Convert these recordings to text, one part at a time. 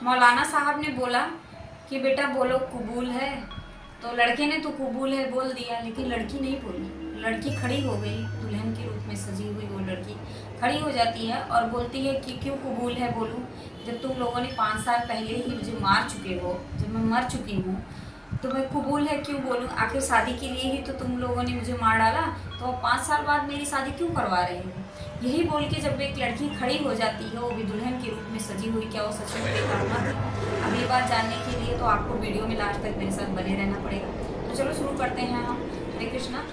मौलाना साहब ने बोला कि बेटा बोलो कबूल है। तो लड़के ने तो कबूल है बोल दिया, लेकिन लड़की नहीं बोली। लड़की खड़ी हो गई, दुल्हन के रूप में सजी हुई वो लड़की खड़ी हो जाती है और बोलती है कि क्यों कबूल है बोलूं, जब तुम लोगों ने 5 साल पहले ही मुझे मार चुके हो, जब मैं मर चुकी हूँ तो मैं कबूल है क्यों बोलूं। आखिर शादी के लिए ही तो तुम लोगों ने मुझे मार डाला, तो 5 साल बाद मेरी शादी क्यों करवा रहे हो। यही बोल के जब एक लड़की खड़ी हो जाती है, वो भी दुल्हन के रूप में सजी हुई, क्या वो सच में बेगाना थी। अब ये बात जानने के लिए तो आपको वीडियो में लास्ट तक मेरे साथ बने रहना पड़ेगा। तो चलो शुरू करते हैं हम। हरे कृष्णा।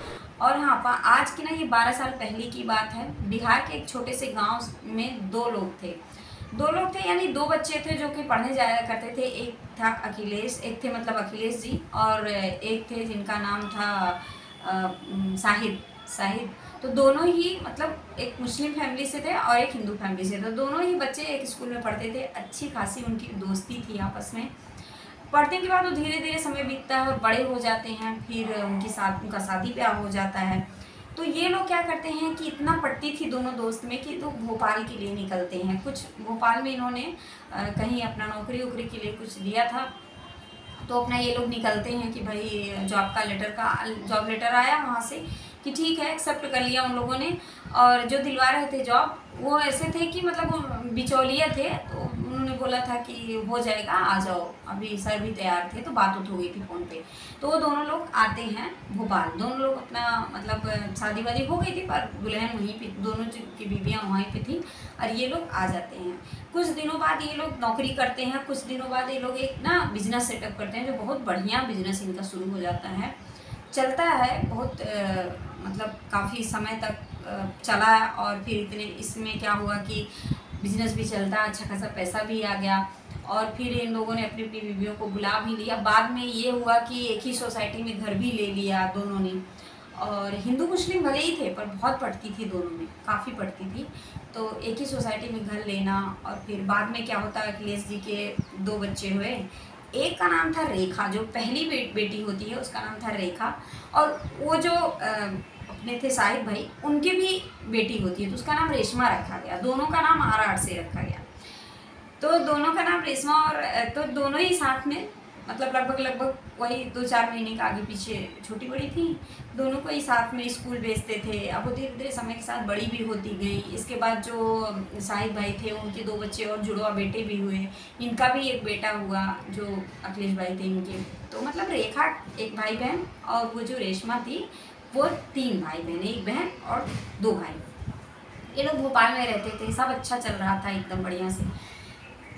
और हाँ आज की ना ये 12 साल पहले की बात है। बिहार के एक छोटे से गांव में दो लोग थे, यानी 2 बच्चे थे जो कि पढ़ने जाया करते थे। एक था अखिलेश, एक थे मतलब अखिलेश जी, और एक थे जिनका नाम था साहिद। तो दोनों ही मतलब एक मुस्लिम फैमिली से थे और एक हिंदू फैमिली से। तो दोनों ही बच्चे एक स्कूल में पढ़ते थे। अच्छी खासी उनकी दोस्ती थी आपस में। पढ़ने के बाद वो धीरे धीरे समय बीतता है और बड़े हो जाते हैं। फिर उनका शादी ब्याह हो जाता है। तो ये लोग क्या करते हैं कि इतना पट्टी थी दोनों दोस्त में कि तो भोपाल के लिए निकलते हैं। कुछ भोपाल में इन्होंने कहीं अपना नौकरी वोकरी के लिए कुछ दिया था। तो अपना ये लोग निकलते हैं कि भाई जॉब लेटर आया वहाँ से कि ठीक है, एक्सेप्ट कर लिया उन लोगों ने। और जो दिलवा रहे थे जॉब वो ऐसे थे कि मतलब बिचौलिया थे। तो उन्होंने बोला था कि हो जाएगा, आ जाओ। अभी सर भी तैयार थे, तो बात हो गई थी फ़ोन पे। तो वो दोनों लोग आते हैं भोपाल। दोनों लोग अपना मतलब शादी वादी हो गई थी, पर दुल्हन वहीं पे, दोनों की बीवियाँ वहीं पे थी और ये लोग आ जाते हैं। कुछ दिनों बाद ये लोग नौकरी करते हैं। कुछ दिनों बाद ये लोग एक ना बिजनेस सेटअप करते हैं, जो बहुत बढ़िया बिजनेस इनका शुरू हो जाता है। चलता है बहुत मतलब काफ़ी समय तक चला। और फिर इतने इसमें क्या हुआ कि बिजनेस भी चलता, अच्छा खासा पैसा भी आ गया। और फिर इन लोगों ने अपनी अपनी बीवियों को बुला भी लिया। बाद में ये हुआ कि एक ही सोसाइटी में घर भी ले लिया दोनों ने। और हिंदू मुस्लिम भले ही थे, पर बहुत पड़ती थी दोनों में, काफ़ी पड़ती थी। तो एक ही सोसाइटी में घर लेना। और फिर बाद में क्या होता है, अखिलेश जी के 2 बच्चे हुए। एक का नाम था रेखा, जो पहली बेटी होती है उसका नाम था रेखा। और वो जो अपने थे साहिद भाई, उनके भी बेटी होती है, तो उसका नाम रेशमा रखा गया। दोनों का नाम आर से रखा गया। तो दोनों का नाम रेशमा। और तो दोनों ही साथ में मतलब लगभग वही 2-4 महीने का आगे पीछे छोटी बड़ी थी। दोनों को ही साथ में स्कूल भेजते थे। अब वो धीरे धीरे समय के साथ बड़ी भी होती गई। इसके बाद जो साहिद भाई थे, उनके 2 बच्चे और जुड़वा बेटे भी हुए। इनका भी एक बेटा हुआ जो अखिलेश भाई थे इनके। तो मतलब रेखा एक भाई बहन, और वो जो रेशमा थी वो 3 भाई बहन, 1 बहन और 2 भाई। ये लोग भोपाल में रहते थे। सब अच्छा चल रहा था एकदम बढ़िया से।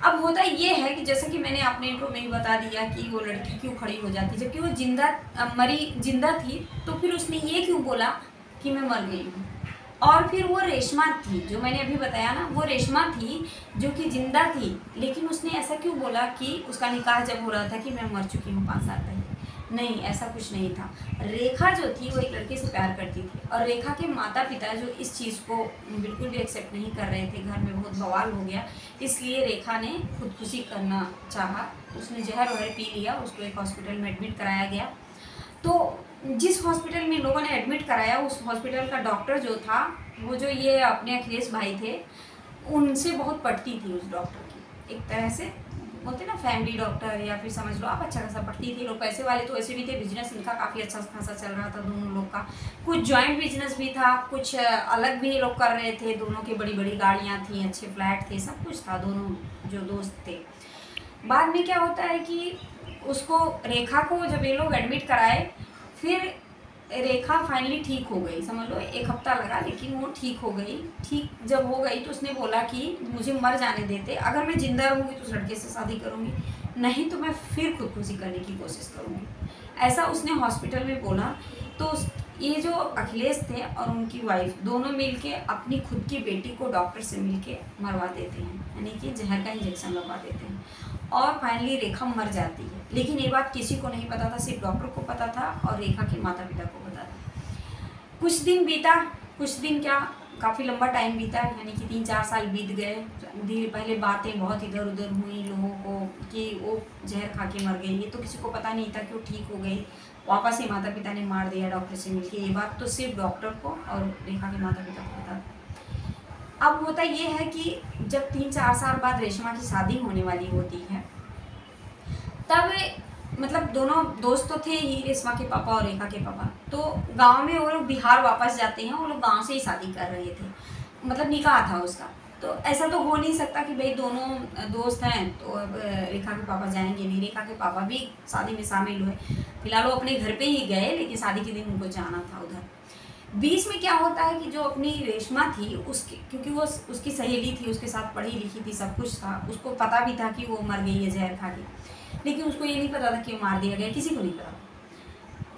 अब होता ये है कि जैसे कि मैंने अपने इंट्रो में ही बता दिया कि वो लड़की क्यों खड़ी हो जाती, जबकि वो जिंदा थी। तो फिर उसने ये क्यों बोला कि मैं मर गई हूँ। और फिर वो रेशमा थी, जो मैंने अभी बताया ना, वो रेशमा थी जो कि जिंदा थी। लेकिन उसने ऐसा क्यों बोला कि उसका निकाह जब हो रहा था कि मैं मर चुकी हूँ 5 साल पहले। नहीं, ऐसा कुछ नहीं था। रेखा जो थी वो एक लड़के से प्यार करती थी। और रेखा के माता पिता जो इस चीज़ को बिल्कुल भी एक्सेप्ट नहीं कर रहे थे, घर में बहुत बवाल हो गया। इसलिए रेखा ने खुदकुशी करना चाहा। उसने जहर वहर पी लिया, उसको एक हॉस्पिटल में एडमिट कराया गया। तो जिस हॉस्पिटल में लोगों ने एडमिट कराया, उस हॉस्पिटल का डॉक्टर जो था, वो जो ये अपने अखिलेश भाई थे, उनसे बहुत पटती थी उस डॉक्टर की। एक तरह से बोलते ना फैमिली डॉक्टर, या फिर समझ लो आप, अच्छा खासा पटती थी। लोग पैसे वाले तो ऐसे भी थे। बिजनेस इनका काफ़ी अच्छा खासा चल रहा था दोनों लोग का। कुछ जॉइंट बिजनेस भी था, कुछ अलग भी लोग कर रहे थे। दोनों की बड़ी बड़ी गाड़ियाँ थी, अच्छे फ्लैट थे, सब कुछ था दोनों जो दोस्त थे। बाद में क्या होता है कि उसको, रेखा को जब ये लोग एडमिट कराए, फिर रेखा फाइनली ठीक हो गई। समझ लो 1 हफ्ता लगा, लेकिन वो ठीक हो गई। ठीक जब हो गई तो उसने बोला कि मुझे मर जाने देते, अगर मैं जिंदा रहूँगी तो उस लड़के से शादी करूँगी, नहीं तो मैं फिर खुदकुशी करने की कोशिश करूँगी। ऐसा उसने हॉस्पिटल में बोला। तो ये जो अखिलेश थे और उनकी वाइफ दोनों मिलके अपनी खुद की बेटी को डॉक्टर से मिलके मरवा देते हैं, यानी कि जहर का इंजेक्शन लगवा देते हैं। और फाइनली रेखा मर जाती है। लेकिन ये बात किसी को नहीं पता था, सिर्फ डॉक्टर को पता था और रेखा के माता पिता को पता था। कुछ दिन बीता, कुछ दिन क्या, काफ़ी लंबा टाइम बीता, यानी कि 3-4 साल बीत गए। धीरे पहले बातें बहुत इधर उधर हुई लोगों को कि वो जहर खा के मर गई। ये तो किसी को पता नहीं था कि वो ठीक हो गई। वापस ही माता पिता ने मार दिया डॉक्टर से मिलके। ये बात तो सिर्फ डॉक्टर को और रेखा के माता पिता को पता था। अब होता ये है कि जब 3-4 साल बाद रेशमा की शादी होने वाली होती है, तब मतलब दोनों दोस्त तो थे ही, रेशमा के पापा और रेखा के पापा। तो गांव में वो लोग बिहार वापस जाते हैं, वो लोग गांव से ही शादी कर रहे थे, मतलब निकाह था उसका। तो ऐसा तो हो नहीं सकता कि भाई दोनों दोस्त हैं तो अब रेखा के पापा जाएंगे नहीं। रेखा के पापा भी शादी में शामिल हुए, फिलहाल वो अपने घर पे ही गए, लेकिन शादी के दिन उनको जाना था उधर। बीच में क्या होता है कि जो अपनी रेशमा थी उसकी, क्योंकि वो उसकी सहेली थी, उसके साथ पढ़ी लिखी थी, सब कुछ था, उसको पता भी था कि वो मर गई है जहर खा के, लेकिन उसको ये नहीं पता था कि वो मार दिया गया, किसी को नहीं पता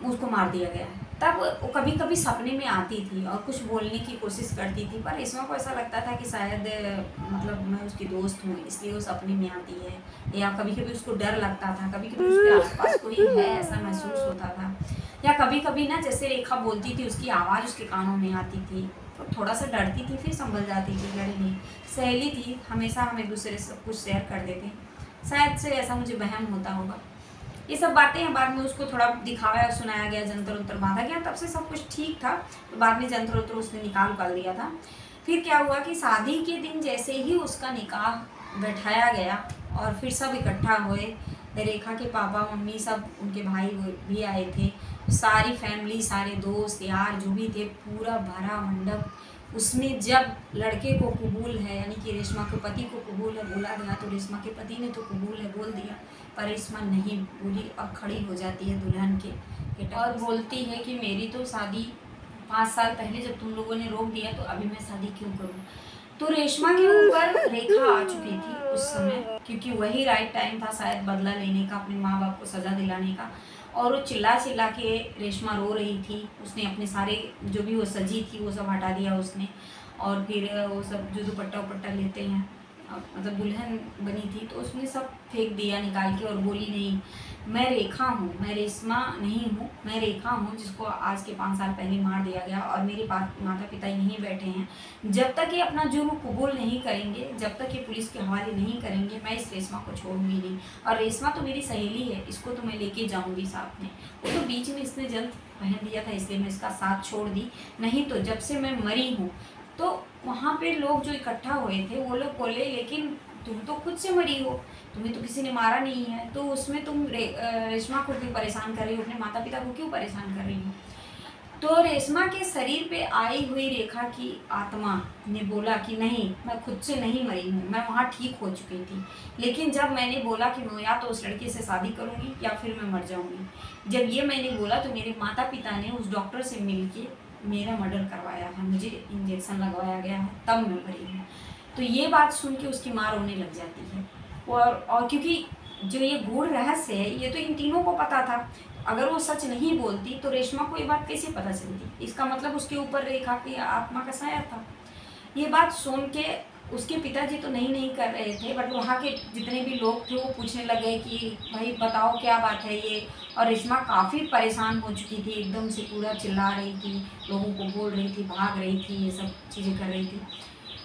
उसको मार दिया गया है। तब वो कभी कभी सपने में आती थी और कुछ बोलने की कोशिश करती थी, पर रेशमा को ऐसा लगता था कि शायद मतलब मैं उसकी दोस्त हूँ इसलिए वो सपने में आती है, या कभी कभी उसको डर लगता था, कभी कभी उसके आसपास कोई है ऐसा महसूस होता था, या कभी कभी ना जैसे रेखा बोलती थी उसकी आवाज़ उसके कानों में आती थी, तो थोड़ा सा डरती थी, फिर संभल जाती थी। अरे नहीं, सहेली थी, हमेशा हम एक दूसरे से सब कुछ शेयर कर देते, शायद से ऐसा मुझे वहम होता होगा। ये सब बातें बाद में उसको थोड़ा दिखाया और सुनाया गया, जंतर उंतर बांधा गया, तब से सब कुछ ठीक था। तो बाद में जंतर उंतर उसने निकाल दिया था। फिर क्या हुआ कि शादी के दिन जैसे ही उसका निकाह बैठाया गया और फिर सब इकट्ठा हुए, रेखा के पापा मम्मी सब, उनके भाई भी आए थे, सारी फैमिली, सारे दोस्त यार जो भी थे, पूरा भरा मंडप। उसमें जब लड़के को कबूल है, यानी कि रेशमा के पति को कबूल है बोला गया, तो रेशमा के पति ने तो कबूल है बोल दिया, पर रेशमा नहीं बोली और खड़ी हो जाती है दुल्हन के और बोलती है कि मेरी तो शादी 5 साल पहले जब तुम लोगों ने रोक दिया, तो अभी मैं शादी क्यों करूं। तो रेशमा के ऊपर रेखा आ चुकी थी उस समय, क्योंकि वही राइट टाइम था शायद बदला लेने का, अपने माँ बाप को सज़ा दिलाने का। और वो चिल्ला चिल्ला के रेशमा रो रही थी, उसने अपने सारे जो भी वो सजी थी वो सब हटा दिया उसने, और फिर वो सब जो दुपट्टा उपट्टा लेते हैं, मतलब दुल्हन बनी थी, तो उसने सब फेंक दिया निकाल के और बोली नहीं, मैं रेखा हूँ, मैं रेशमा नहीं हूँ, मैं रेखा हूँ जिसको आज के 5 साल पहले मार दिया गया, और मेरे माता पिता यहीं बैठे हैं। जब तक ये अपना जुर्म कबूल नहीं करेंगे, जब तक ये पुलिस के हवाले नहीं करेंगे, मैं इस रेशमा को छोड़ूंगी नहीं। और रेशमा तो मेरी सहेली है, इसको तो मैं लेके जाऊंगी साथ में। वो तो बीच में इसने जल्द पहन दिया था, इसलिए मैं इसका साथ छोड़ दी, नहीं तो जब से मैं मरी हूँ। तो वहाँ पे लोग जो इकट्ठा हुए थे वो लोग बोले, लेकिन तुम तो खुद से मरी हो, तुम्हें तो किसी ने मारा नहीं है, तो उसमें तुम रेशमा को क्यों परेशान कर रही हो, अपने माता पिता को क्यों परेशान कर रही हो। तो रेशमा के शरीर पे आई हुई रेखा की आत्मा ने बोला कि नहीं, मैं खुद से नहीं मरी हूँ, मैं वहाँ ठीक हो चुकी थी, लेकिन जब मैंने बोला कि मैं या तो उस लड़के से शादी करूँगी या फिर मैं मर जाऊँगी, जब ये मैंने बोला तो मेरे माता पिता ने उस डॉक्टर से मिल के मेरा मर्डर करवाया है, मुझे इंजेक्शन लगवाया गया है, तब मैं मरी हूँ। तो ये बात सुन के उसकी माँ रोने लग जाती है। और क्योंकि जो ये गूढ़ रहस्य है ये तो इन तीनों को पता था, अगर वो सच नहीं बोलती तो रेशमा को ये बात कैसे पता चलती, इसका मतलब उसके ऊपर रेखा की आत्मा का साया था। ये बात सुन के उसके पिताजी तो नहीं कर रहे थे, बट वहाँ के जितने भी लोग थे वो पूछने लगे कि भाई बताओ क्या बात है ये। और रेशमा काफ़ी परेशान हो चुकी थी, एकदम से पूरा चिल्ला रही थी, लोगों को बोल रही थी, भाग रही थी, ये सब चीज़ें कर रही थी।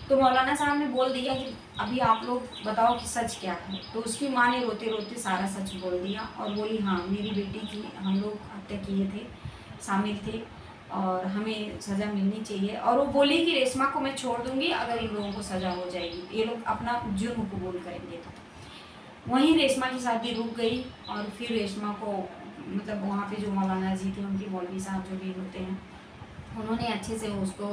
तो मौलाना साहब ने बोल दिया कि अभी आप लोग बताओ कि सच क्या है। तो उसकी माँ ने रोते रोते सारा सच बोल दिया और बोली, हाँ मेरी बेटी की हम लोग हत्या किए थे, शामिल थे, और हमें सज़ा मिलनी चाहिए। और वो बोली कि रेशमा को मैं छोड़ दूंगी अगर इन लोगों को सज़ा हो जाएगी, ये लोग अपना जुर्म कबूल करेंगे। तो वहीं रेशमा की शादी रुक गई और फिर रेशमा को मतलब वहाँ पे जो मौलाना जी थे, उनके मौलवी साहब जो भी होते हैं, उन्होंने अच्छे से उसको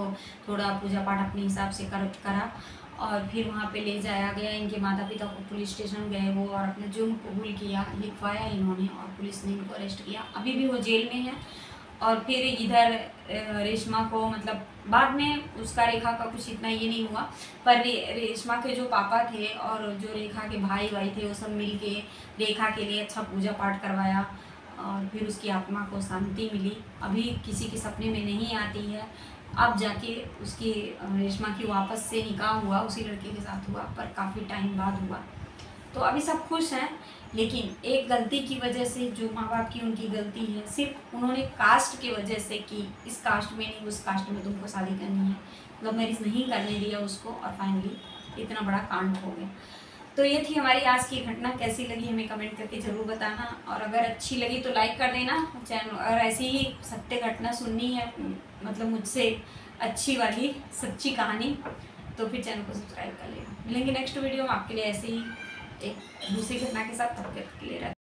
थोड़ा पूजा पाठ अपने हिसाब से करा और फिर वहाँ पे ले जाया गया। इनके माता पिता को पुलिस स्टेशन गए वो, और अपना जुर्म कबूल किया, लिखवाया इन्होंने, और पुलिस ने इनको अरेस्ट किया। अभी भी वो जेल में है। और फिर इधर रेशमा को मतलब बाद में उसका रेखा का कुछ इतना ये नहीं हुआ, पर रेशमा के जो पापा थे और जो रेखा के भाई थे वो सब मिल के रेखा के लिए अच्छा पूजा पाठ करवाया और फिर उसकी आत्मा को शांति मिली। अभी किसी के सपने में नहीं आती है, अब जाके उसकी रेशमा की वापस से निकाह हुआ, उसी लड़के के साथ हुआ, पर काफ़ी टाइम बाद हुआ। तो अभी सब खुश हैं, लेकिन एक गलती की वजह से, जो माँ बाप की उनकी गलती है, सिर्फ उन्होंने कास्ट की वजह से कि इस कास्ट में नहीं उस कास्ट में तुमको शादी करनी है, लव मैरिज नहीं करने दिया उसको, और फाइनली इतना बड़ा कांड हो गया। तो ये थी हमारी आज की घटना। कैसी लगी हमें कमेंट करके ज़रूर बताना, और अगर अच्छी लगी तो लाइक कर देना चैनल। और ऐसी ही सत्य घटना सुननी है, मतलब मुझसे अच्छी वाली सच्ची कहानी, तो फिर चैनल को सब्सक्राइब कर लेना। मिलेंगे नेक्स्ट वीडियो में आपके लिए ऐसे ही एक दूसरी घटना के साथ। तब तक के लिए